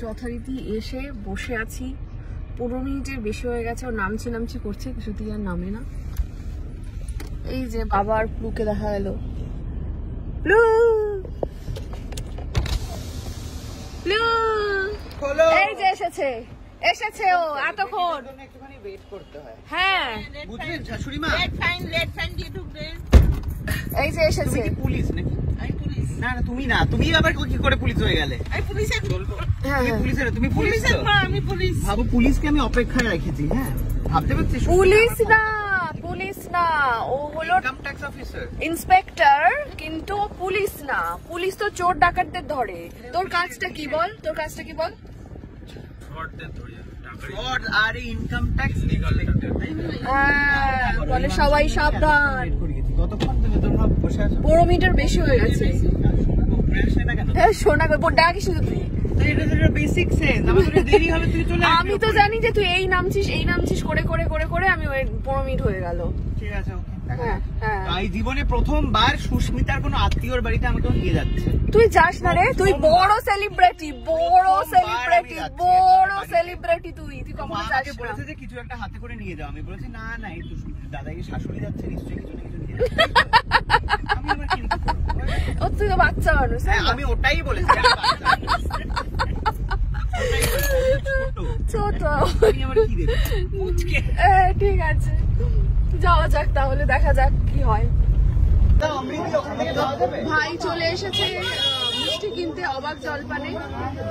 যথারীতি এসে বসে আছি, 15 মিনিটের বেশি হয়ে গেছে। ও নামছি করছে, কিছুতেই আর নামে না। এই যে বাবা আর প্লুকে দেখা গেল। প্লু প্লু এই যে এসেছে ও এতক্ষণ। একটুখানি ওয়েট করতে হয়। হ্যাঁ বুঝলেন শাশুড়ি মা? লেট ফাইন দিয়ে ঢুকবে। এই যে এসেছে। তুমি কি পুলিশ নাকি? আমি পুলিশ। না তুমি না, তুমি আবার কি করে পুলিশ হয়ে গেলে? আমি পুলিশের হ্যাঁ তুমি পুলিশের মা, আমি পুলিশ। ভাবো পুলিশকে আমি অপেক্ষায় রেখেছি। হ্যাঁ ভাবতে পারছিস? পুলিশ না, ও হলো ইনকাম ট্যাক্স অফিসার, ইন্সপেক্টর, কিন্তু পুলিশ না। পুলিশ তো চোর ডাকাতদের ধরে। তোর কাজটা কি বল? ফ্রড আর ইনকাম ট্যাক্স কালেক্টর। বলে সবাই সাবধান। কতক্ষণ থেকে তোমরা বসে আছো? 15 মিনিটের বেশি হয়ে গেছে। শোনা ডাকিস তুই। বেসিক সেন্স, আমাদের দেরি হবে, তুই চলে আসবি। আমি তো জানি যে তুই এই নামছিস করে আমি 15 মিনিট হয়ে গেল। ঠিক আছে, ওকে। হ্যাঁ। এই জীবনে প্রথমবার সুস্মিতার কোনো আত্মীয়র বাড়িতে আমাকে নিয়ে যাচ্ছে। তুই যাস না রে, তুই বড় সেলিব্রিটি তুই কখনো যাস না। বলেছে যে কিছু একটা হাতে করে নিয়ে যাও, আমি বলেছি না এই তো দাদাকে শাশুড়ি যাচ্ছে, নিশ্চয়ই কিছু না কিছু নিয়ে যাবে। আমি আবার কি করব? ও তুই তো বাচ্চা মানুষ। হ্যাঁ আমি ওটাই বলেছি, ছোট। আমি আবার কি দেব? ঠিক আছে, যাওয়া যাক তাহলে, দেখা যাক কি হয়। ভাই চলে এসেছে মিষ্টি কিনতে, অবাক জলপানে।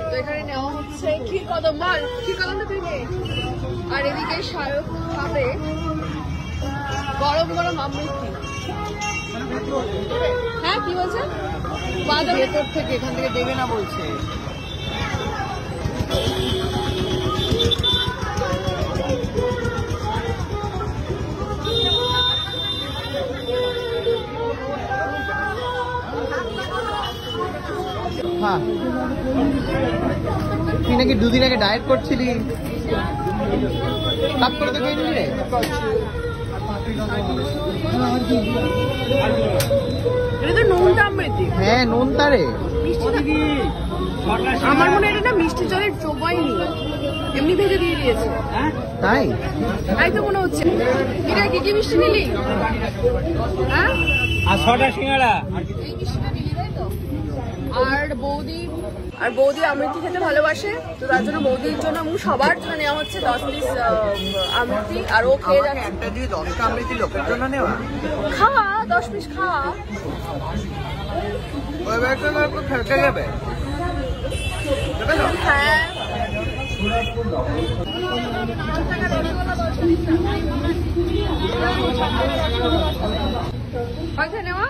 তো এখানে নেওয়া হচ্ছে ক্ষীরকদম। ক্ষীরকদমটা তুই নে। আর এদিকে শায়ক খাবে গরম আমৃতি। হ্যাঁ কি বলছে? ভেতর থেকে, এখান থেকে দেবে না বলছে। হ্যাঁ তুই নাকি 2 দিন আগে ডায়েট করছিলি, কাপ করে তো খেয়ে নিলি রে। এটা তো নোনতা আমৃতি। হ্যাঁ নোনতা রে। আমার মনে হয় এটা না মিষ্টি জলের চোবাইনি, এমনি ভেজে দিয়ে দিয়েছে। তাই তো মনে হচ্ছে। এটা কি মিষ্টি নিলি? হ্যাঁ আর 6টা সিঙ্গাড়া। এই মিষ্টিটা নিলি, তাই তো? আর বৌদি আমৃতি খেতে ভালোবাসে, তো তার জন্য বৌদির জন্য সবার জন্য নেওয়া হচ্ছে 10 পিস আমৃতি। আর ও খেয়ে যাচ্ছে। একটা দিয়ে 10টা আমৃতি লোকের জন্য নেওয়া। খাওয়া 10 পিস খাওয়া। ওই ব্যাগটা না তো খেতে যাবে। হ্যাঁ কয়টা নেওয়া?